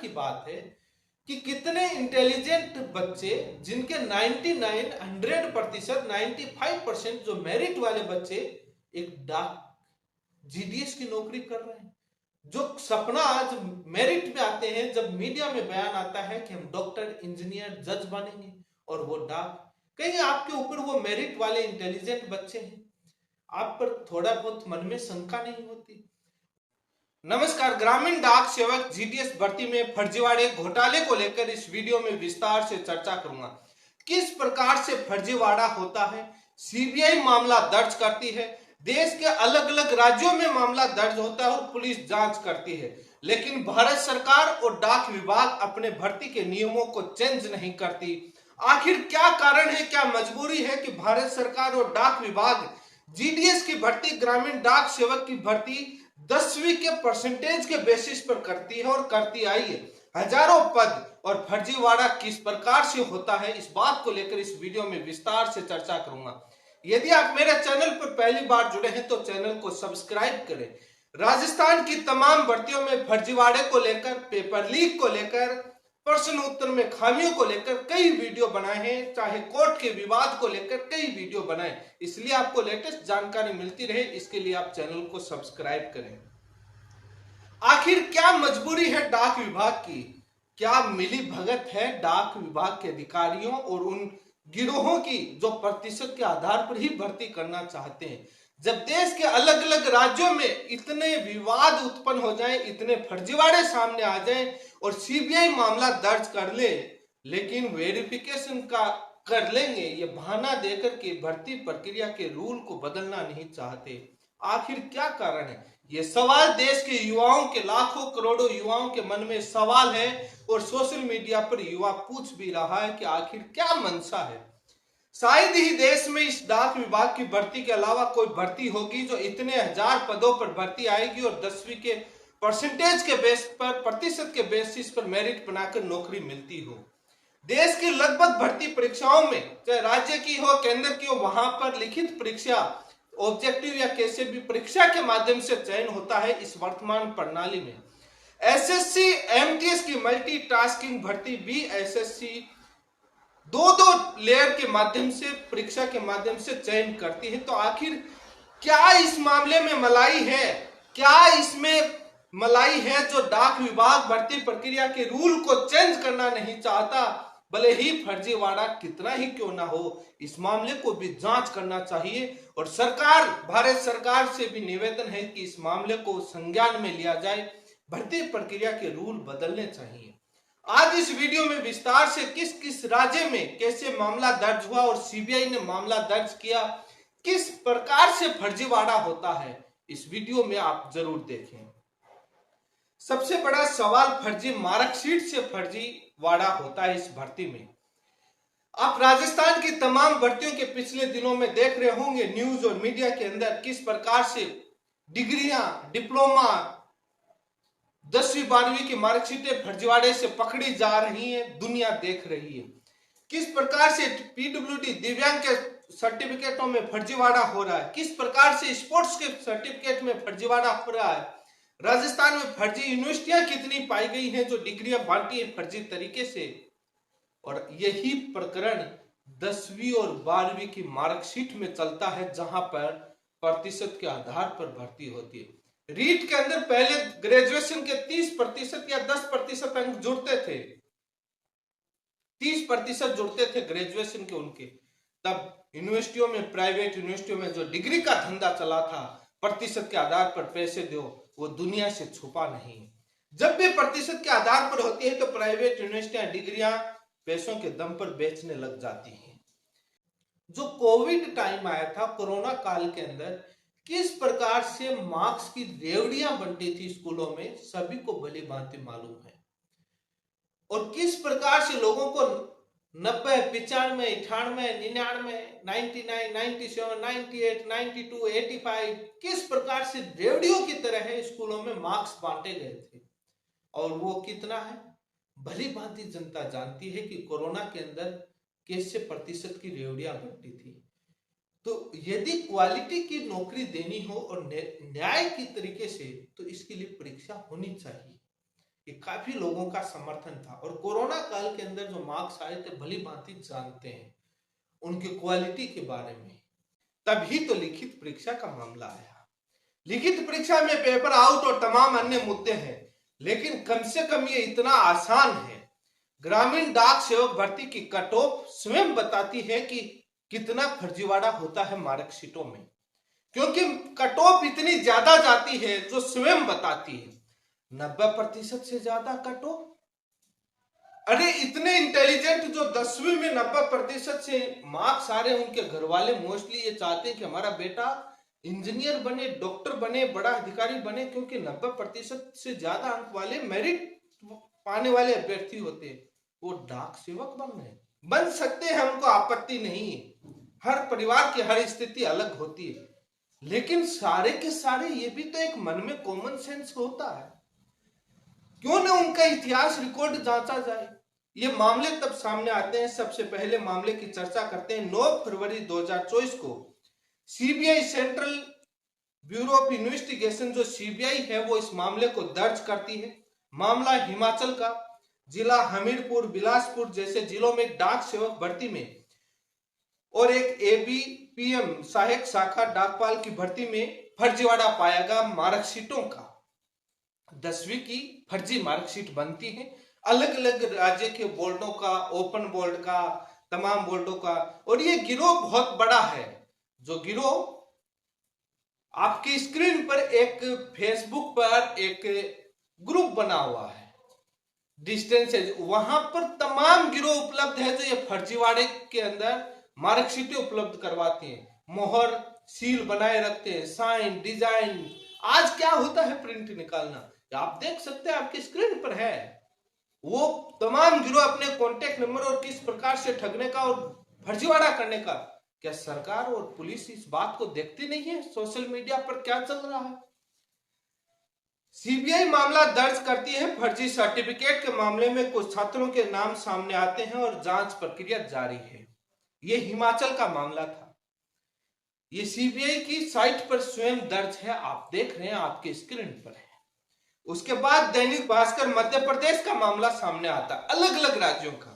की बात है कि कितने इंटेलिजेंट बच्चे जिनके 99 100% 95% जो मेरिट वाले बच्चे एक डाक जीडीएस की नौकरी कर रहे हैं। जो सपना आज मेरिट में आते हैं, जब मीडिया में बयान आता है कि हम डॉक्टर इंजीनियर जज बनेंगे और वो डाक, कहीं आपके ऊपर वो मेरिट वाले इंटेलिजेंट बच्चे हैं, आप पर थोड़ा बहुत मन में शंका नहीं होती? नमस्कार, ग्रामीण डाक सेवक जीडीएस भर्ती में फर्जीवाड़े घोटाले को लेकर इस वीडियो में विस्तार से चर्चा करूंगा। किस प्रकार से फर्जीवाड़ा होता है, सीबीआई मामला दर्ज करती है, देश के अलग अलग राज्यों में मामला दर्ज होता है और पुलिस जांच करती है, लेकिन भारत सरकार और डाक विभाग अपने भर्ती के नियमों को चेंज नहीं करती। आखिर क्या कारण है, क्या मजबूरी है कि भारत सरकार और डाक विभाग जीडीएस की भर्ती, ग्रामीण डाक सेवक की भर्ती 10वीं के परसेंटेज के बेसिस पर करती है और करती आई है। हजारों पद और फर्जीवाड़ा किस प्रकार से होता है, इस बात को लेकर इस वीडियो में विस्तार से चर्चा करूंगा। यदि आप मेरे चैनल पर पहली बार जुड़े हैं तो चैनल को सब्सक्राइब करें। राजस्थान की तमाम भर्तियों में फर्जीवाड़े को लेकर, पेपर लीक को लेकर, प्रश्न उत्तर में खामियों को लेकर कई वीडियो बनाए हैं, चाहे कोर्ट के विवाद को लेकर कई वीडियो बनाए। इसलिए आपको लेटेस्ट जानकारी मिलती रहे, इसके लिए आप चैनल को सब्सक्राइब करें। आखिर क्या मजबूरी है डाक विभाग की? क्या मिली भगत है डाक विभाग के अधिकारियों और उन गिरोहों की जो प्रतिशत के आधार पर ही भर्ती करना चाहते हैं? जब देश के अलग अलग राज्यों में इतने विवाद उत्पन्न हो जाएं, इतने फर्जीवाड़े सामने आ जाएं और सीबीआई मामला दर्ज कर ले, लेकिन वेरिफिकेशन का कर लेंगे ये बहाना देकर के भर्ती प्रक्रिया के रूल को बदलना नहीं चाहते। आखिर क्या कारण है? ये सवाल देश के युवाओं के, लाखों करोड़ों युवाओं के मन में सवाल है और सोशल मीडिया पर युवा पूछ भी रहा है कि आखिर क्या मंशा है। शायद ही देश में इस डाक विभाग की भर्ती के अलावा कोई भर्ती होगी जो इतने हजार पदों पर भर्ती आएगी और 10वीं के परसेंटेज के बेस पर, प्रतिशत के बेसिस पर मेरिट बनाकर नौकरी मिलती हो। देश की लगभग भर्ती परीक्षाओं में, चाहे राज्य की हो, केंद्र की हो, वहां पर लिखित परीक्षा, ऑब्जेक्टिव या कैसे भी परीक्षा के माध्यम से चयन होता है। इस वर्तमान प्रणाली में एसएससी एमटीएस की मल्टीटास्किंग भर्ती भी एसएससी दो लेयर के माध्यम से, परीक्षा के माध्यम से चयन करती है। तो आखिर क्या इस मामले में मलाई है? क्या इसमें मलाई है जो डाक विभाग भर्ती प्रक्रिया के रूल को चेंज करना नहीं चाहता? भले ही फर्जीवाड़ा कितना ही क्यों ना हो, इस मामले को भी जांच करना चाहिए और सरकार, भारत सरकार से भी निवेदन है कि इस मामले को संज्ञान में लिया जाए, भर्ती प्रक्रिया के रूल बदलने चाहिए। आज इस वीडियो में विस्तार से किस किस राज्य में कैसे मामला दर्ज हुआ और सीबीआई ने मामला दर्ज किया, किस प्रकार से फर्जीवाड़ा होता है, इस वीडियो में आप जरूर देखें। सबसे बड़ा सवाल फर्जी मार्कशीट से फर्जीवाड़ा होता है इस भर्ती में। आप राजस्थान की तमाम भर्तियों के पिछले दिनों में देख रहे होंगे न्यूज और मीडिया के अंदर किस प्रकार से डिग्रियां, डिप्लोमा, 10वीं 12वीं की मार्कशीटें फर्जीवाड़े से पकड़ी जा रही हैं, दुनिया देख रही है। किस प्रकार से पीडब्ल्यूडी दिव्यांग के सर्टिफिकेटों में फर्जीवाड़ा हो रहा है, किस प्रकार से स्पोर्ट्स के सर्टिफिकेट में फर्जीवाड़ा हो रहा है। राजस्थान में फर्जी यूनिवर्सिटियां कितनी पाई गई हैं जो डिग्रियां बांटी है फर्जी तरीके से, और यही प्रकरण 10वीं और 12वीं की मार्कशीट में चलता है जहां पर प्रतिशत के आधार पर भर्ती होती है। रीट के अंदर पहले ग्रेजुएशन के 30% या 10% अंक जुड़ते थे, 30% जुड़ते थे ग्रेजुएशन के उनके। तब यूनिवर्सिटियों में, प्राइवेट यूनिवर्सिटियों में जो डिग्री का धंधा चला था, प्रतिशत के आधार पर पैसे दो, वो दुनिया से छुपा नहीं है। जब भी प्रतिशत के आधार पर होती है तो प्राइवेट यूनिवर्सिटियां डिग्रियां पैसों के दम पर बेचने लग जाती हैं। जो कोविड टाइम आया था, कोरोना काल के अंदर, किस प्रकार से मार्क्स की रेवड़ियां बनती थी स्कूलों में, सभी को भली भांति मालूम है। और किस प्रकार से लोगों को 90, 95, 98, 99, 99, 97, 98, 92, 85 किस प्रकार से रेवड़ियों की तरह है स्कूलों में मार्क्स बांटे गए थे। और वो कितना है, भली भांति जनता जानती है कि कोरोना के अंदर कैसे प्रतिशत की रेवड़ियां बनती थी। तो यदि क्वालिटी की नौकरी देनी हो और न्याय की तरीके से, तो इसके लिए परीक्षा होनी चाहिए। ये काफी लोगों का समर्थन था। और कोरोना काल के अंदर जो मार्क्स आए थे भली भांति जानते हैं उनकी क्वालिटी के बारे में। तभी तो लिखित परीक्षा का मामला आया। लिखित परीक्षा में पेपर आउट और तमाम अन्य मुद्दे हैं, लेकिन कम से कम ये इतना आसान है। ग्रामीण डाक सेवक भर्ती की कट ऑफ स्वयं बताती है कि कितना फर्जीवाड़ा होता है मार्कशीटों में, क्योंकि कट ऑफ इतनी ज्यादा जाती है जो स्वयं बताती है 90% से ज्यादा कट ऑफ। अरे इतने इंटेलिजेंट जो 10वीं में 90% से मार्क्स आ रहे हैं, उनके घर वाले मोस्टली ये चाहते हैं कि हमारा बेटा इंजीनियर बने, डॉक्टर बने, बड़ा अधिकारी बने, क्योंकि 90% से ज्यादा अंक वाले मेरिट पाने वाले अभ्यर्थी होते हैं। वो डाक सेवक बन सकते हैं, हमको आपत्ति नहीं है। हर परिवार की हर स्थिति अलग होती है, लेकिन सारे के सारे ये भी तो एक मन में कॉमन सेंस होता है। क्यों न उनका इतिहास रिकॉर्ड जांचा जाए। ये मामले तब सामने आते हैं, सबसे पहले मामले की चर्चा करते हैं 9 फरवरी 2024 को CBI central bureau of investigation जो सीबीआई है वो इस मामले को दर्ज करती है। मामला हिमाचल का जिला हमीरपुर, बिलासपुर जैसे जिलों में डाक सेवक भर्ती में और एक एबीपीएम सहायक शाखा डाकपाल की भर्ती में फर्जीवाड़ा पाया गया। मार्कशीटों का 10वीं की फर्जी मार्कशीट बनती है, अलग अलग राज्य के बोर्डों का, ओपन बोर्ड का, तमाम बोर्डों का। और ये गिरोह बहुत बड़ा है। जो गिरोह आपकी स्क्रीन पर एक फेसबुक पर एक ग्रुप बना हुआ है डिस्टेंस, वहां पर तमाम गिरोह उपलब्ध है जो ये फर्जीवाड़े के अंदर मार्कशीटें उपलब्ध करवाते हैं, मोहर सील बनाए रखते हैं, साइन डिजाइन। आज क्या होता है प्रिंट निकालना, आप देख सकते हैं आपकी स्क्रीन पर है। वो तमाम गिरोह अपने कॉन्टेक्ट नंबर और किस प्रकार से ठगने का और फर्जीवाड़ा करने का, क्या सरकार और पुलिस इस बात को देखती नहीं है? सोशल मीडिया पर क्या चल रहा है? सीबीआई मामला दर्ज करती है। फर्जी सर्टिफिकेट के मामले में कुछ छात्रों के नाम सामने आते हैं और जांच प्रक्रिया जारी है। यह हिमाचल का मामला था। ये सीबीआई की साइट पर स्वयं दर्ज है, आप देख रहे हैं, आपके स्क्रीन पर है। उसके बाद दैनिक भास्कर मध्य प्रदेश का मामला सामने आता है, अलग अलग राज्यों का।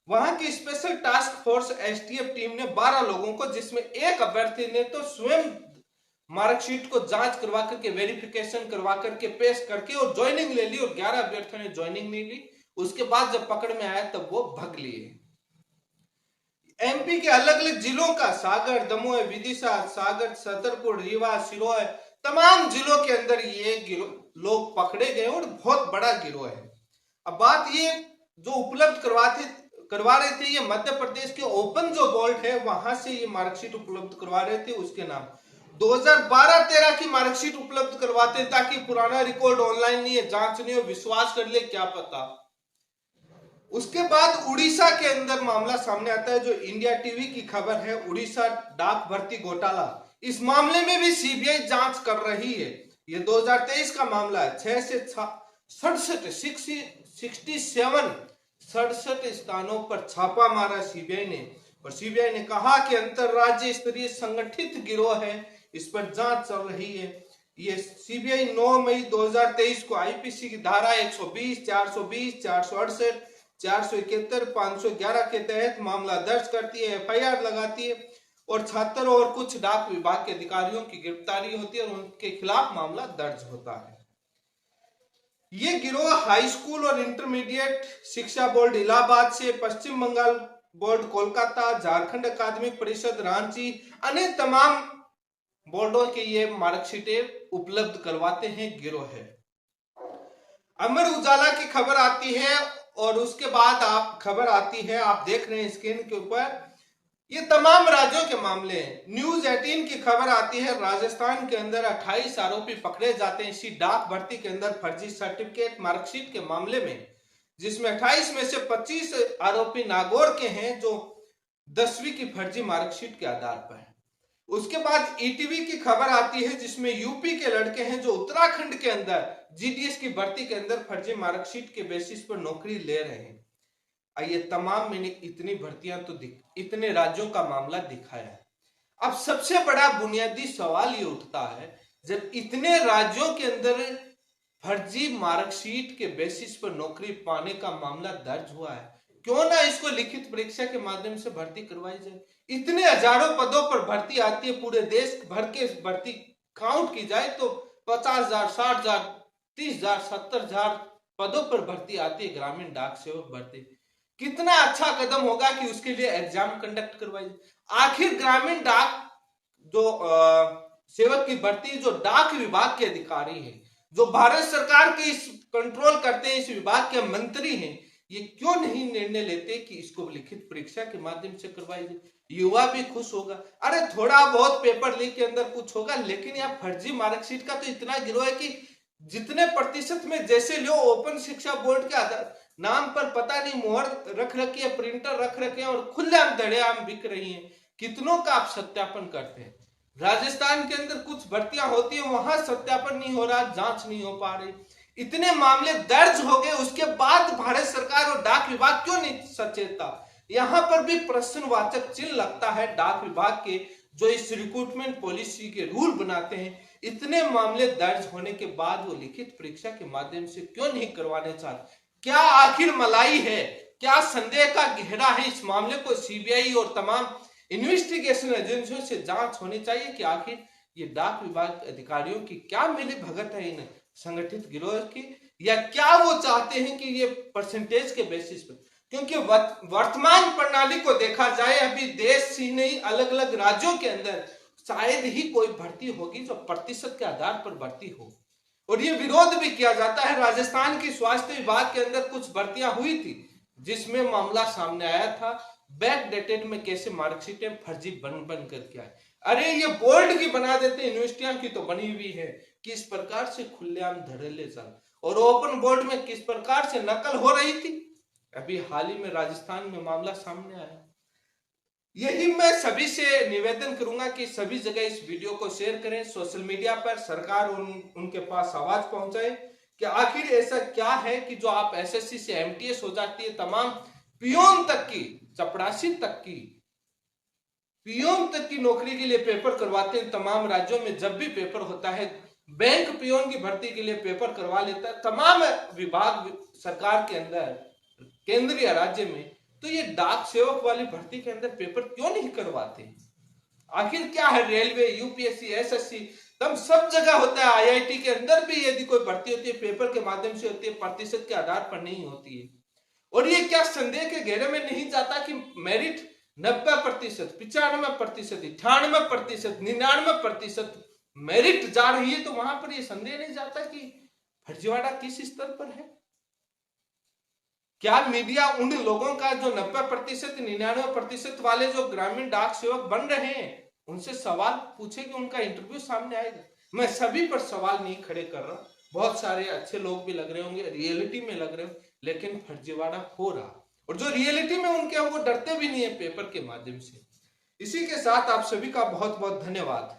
वहां की special task force STF team ने 12 लोगों को, जिसमें एक अभ्यर्थी ने तो स्वयं मार्कशीट को जांच करवा करके, वेरिफिकेशन करवा करके, पेश करके और ज्वाइनिंग ले ली, और 11 अभ्यर्थियों ने ज्वाइनिंग नहीं ली। उसके बाद जब पकड़ में आया तब वो भग लिए। एमपी के अलग अलग जिलों का, सागर, दमोह, विदिशा, सागर, छतरपुर, रीवा, सिरोही, तमाम जिलों के अंदर ये लोग पकड़े गए और बहुत बड़ा गिरोह है। अब बात ये जो उपलब्ध करवा रहे थे, ये मध्य प्रदेश के ओपन जो बोर्ड है वहां से ये मार्कशीट उपलब्ध करवा रहे थे। उसके नाम 2012-13 की मार्कशीट उपलब्ध करवाते ताकि पुराना रिकॉर्ड ऑनलाइन नहीं है, जांच नहीं हो, विश्वास कर ले, क्या पता। उसके बाद उड़ीसा के अंदर मामला सामने आता है, जो इंडिया टीवी की खबर है, उड़ीसा डाक भर्ती घोटाला। इस मामले में भी सीबीआई जांच कर रही है। ये 2023 का मामला है। 6 से 67 स्थानों पर छापा मारा सीबीआई ने, और सीबीआई ने कहा कि अंतरराज्य स्तरीय संगठित गिरोह है, इस पर जांच चल रही है। ये सीबीआई 9 मई 2023 को आईपीसी की धारा 120, 420, 468, 471, 511 के तहत मामला दर्ज करती है, एफआईआर लगाती है, और छात्रों और कुछ डाक विभाग के अधिकारियों की गिरफ्तारी होती है और उनके खिलाफ मामला दर्ज होता है। ये गिरोह हाई स्कूल और इंटरमीडिएट शिक्षा बोर्ड इलाहाबाद से, पश्चिम बंगाल बोर्ड कोलकाता, झारखंड अकादमिक परिषद रांची, अन्य तमाम बोर्डों के ये मार्कशीटें उपलब्ध करवाते हैं गिरोह है। अमर उजाला की खबर आती है, और उसके बाद आप खबर आती है, आप देख रहे हैं स्क्रीन के ऊपर, ये तमाम राज्यों के मामले हैं। न्यूज 18 की खबर आती है, राजस्थान के अंदर 28 आरोपी पकड़े जाते हैं इसी डाक भर्ती के अंदर फर्जी सर्टिफिकेट मार्कशीट के मामले में, जिसमें 28 में से 25 आरोपी नागौर के हैं जो 10वीं की फर्जी मार्कशीट के आधार पर है। उसके बाद ईटीवी की खबर आती है, जिसमें यूपी के लड़के हैं जो उत्तराखंड के अंदर जीडीएस की भर्ती के अंदर फर्जी मार्कशीट के बेसिस पर नौकरी ले रहे हैं। ये तमाम मैंने इतनी भर्तियां तो इतने राज्यों का मामला दिखाया है। अब सबसे बड़ा बुनियादी सवाल ये उठता है, जब इतने राज्यों के अंदर फर्जी मार्कशीट के बेसिस पर नौकरी पाने का मामला दर्ज हुआ है। क्यों ना इसको लिखित परीक्षा के माध्यम से भर्ती करवाई जाए। इतने हजारों पदों पर भर्ती आती है, पूरे देश भर के भर्ती काउंट की जाए तो 50,000, 60,000, 30,000, 70,000 पदों पर भर्ती आती है, ग्रामीण डाक सेवक भर्ती। कितना अच्छा कदम होगा कि उसके लिए एग्जाम कंडक्ट करवाई जाए। आखिर ग्रामीण डाक जो सेवक की भर्ती, जो डाक विभाग के अधिकारी हैं, जो भारत सरकार के इस कंट्रोल करते हैं, इस विभाग के मंत्री हैं, ये क्यों नहीं निर्णय लेते कि इसको लिखित परीक्षा के माध्यम से करवाई जाए। युवा भी खुश होगा। अरे थोड़ा बहुत पेपर लीक के अंदर कुछ होगा, लेकिन यहाँ फर्जी मार्कशीट का तो इतना गिरोह है कि जितने प्रतिशत में जैसे लो, ओपन शिक्षा बोर्ड के आधार नाम पर पता नहीं मोहर रख रखी है, प्रिंटर रख रखे हैं और खुलेआम धड़ेआम बिक रही हैं। कितनों का आप सत्यापन करते हैं। राजस्थान के अंदर कुछ भर्तियां होती है, वहां सत्यापन नहीं हो रहा, जांच नहीं हो पा रही। इतने मामले दर्ज हो गए, उसके बाद भारत सरकार और डाक विभाग क्यों नहीं सचेता। यहां पर भी प्रश्नवाचक चिन्ह लगता है डाक विभाग के, जो इस रिक्रूटमेंट पॉलिसी के रूल बनाते हैं। इतने मामले दर्ज होने के बाद वो लिखित परीक्षा के माध्यम से क्यों नहीं करवाने चाहते। क्या आखिर मलाई है, क्या संदेह का घेरा है। इस मामले को सीबीआई और तमाम इन्वेस्टिगेशन एजेंसियों से जांच होनी चाहिए कि आखिर ये डाक विभाग अधिकारियों की क्या मिली भगत है इन संगठित गिरोह की, या क्या वो चाहते हैं कि ये परसेंटेज के बेसिस पर। क्योंकि वर्तमान प्रणाली को देखा जाए, अभी देश ही नहीं अलग अलग राज्यों के अंदर शायद ही कोई भर्ती होगी जो प्रतिशत के आधार पर भर्ती हो। और ये विरोध भी किया जाता है। राजस्थान की स्वास्थ्य विभाग के अंदर कुछ भर्तियां हुई थी जिसमें मामला सामने आया था, बैक डेटेड में कैसे मार्कशीटें फर्जी बन करके आए। अरे ये बोर्ड की बना देते, यूनिवर्सिटियों की तो बनी हुई है, किस प्रकार से खुलेआम धड़ल्ले चल, और ओपन बोर्ड में किस प्रकार से नकल हो रही थी। अभी हाल ही में राजस्थान में मामला सामने आया। यही मैं सभी से निवेदन करूंगा कि सभी जगह इस वीडियो को शेयर करें, सोशल मीडिया पर सरकार उनके पास आवाज पहुंचाए कि आखिर ऐसा क्या है कि जो आप एसएससी से एमटीएस हो जाती है, तमाम पियोन तक की, चपरासी तक की, पियोन तक की नौकरी के लिए पेपर करवाते हैं तमाम राज्यों में। जब भी पेपर होता है, बैंक पियोन की भर्ती के लिए पेपर करवा लेता है तमाम विभाग सरकार के अंदर, केंद्रीय राज्य में, तो ये डाक सेवक वाली भर्ती के अंदर पेपर क्यों नहीं करवाते। आखिर क्या है, रेलवे, यूपीएससी, एसएससी, तब सब जगह होता है। आईआईटी के अंदर भी यदि कोई भर्ती होती है पेपर के माध्यम से होती है, प्रतिशत के आधार पर नहीं होती है। और ये क्या संदेह के घेरे में नहीं जाता कि मेरिट 90%, 95%, 98%, 99% मेरिट जा रही है, तो वहां पर ये संदेह नहीं जाता कि फर्जीवाड़ा किस स्तर पर है। क्या मीडिया उन लोगों का जो 90%, 99% वाले जो ग्रामीण डाक सेवक बन रहे हैं उनसे सवाल पूछे कि उनका इंटरव्यू सामने आएगा। मैं सभी पर सवाल नहीं खड़े कर रहा, बहुत सारे अच्छे लोग भी लग रहे होंगे, रियलिटी में लग रहे होंगे, लेकिन फर्जीवाड़ा हो रहा, और जो रियलिटी में उनके वो डरते भी नहीं है पेपर के माध्यम से। इसी के साथ आप सभी का बहुत बहुत धन्यवाद।